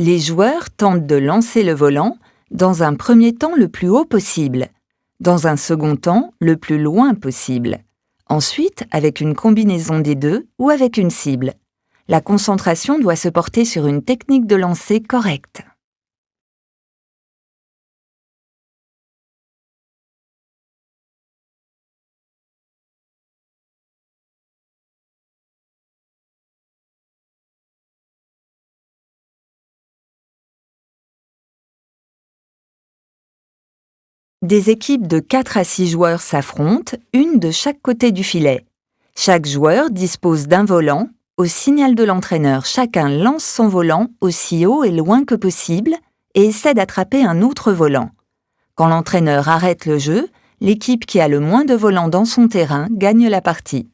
Les joueurs tentent de lancer le volant, dans un premier temps le plus haut possible, dans un second temps le plus loin possible, ensuite avec une combinaison des deux ou avec une cible. La concentration doit se porter sur une technique de lancer correcte. Des équipes de 4 à 6 joueurs s'affrontent, une de chaque côté du filet. Chaque joueur dispose d'un volant. Au signal de l'entraîneur, chacun lance son volant aussi haut et loin que possible et essaie d'attraper un autre volant. Quand l'entraîneur arrête le jeu, l'équipe qui a le moins de volants dans son terrain gagne la partie.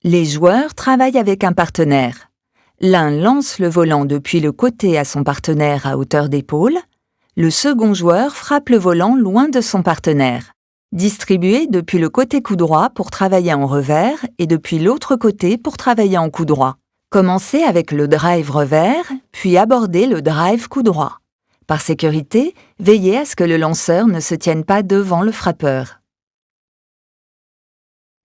Les joueurs travaillent avec un partenaire. L'un lance le volant depuis le côté à son partenaire à hauteur d'épaule. Le second joueur frappe le volant loin de son partenaire. Distribué depuis le côté coup droit pour travailler en revers et depuis l'autre côté pour travailler en coup droit. Commencez avec le drive revers, puis abordez le drive coup droit. Par sécurité, veillez à ce que le lanceur ne se tienne pas devant le frappeur.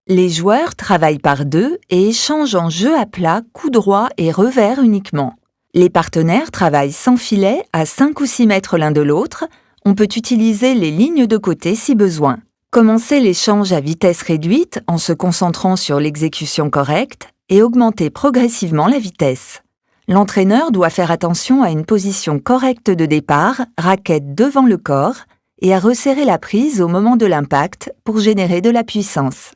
Les joueurs travaillent par deux et échangent en jeu à plat, coup droit et revers uniquement. Les partenaires travaillent sans filet à 5 ou 6 mètres l'un de l'autre. On peut utiliser les lignes de côté si besoin. Commencez l'échange à vitesse réduite en se concentrant sur l'exécution correcte et augmentez progressivement la vitesse. L'entraîneur doit faire attention à une position correcte de départ, raquette devant le corps, et à resserrer la prise au moment de l'impact pour générer de la puissance.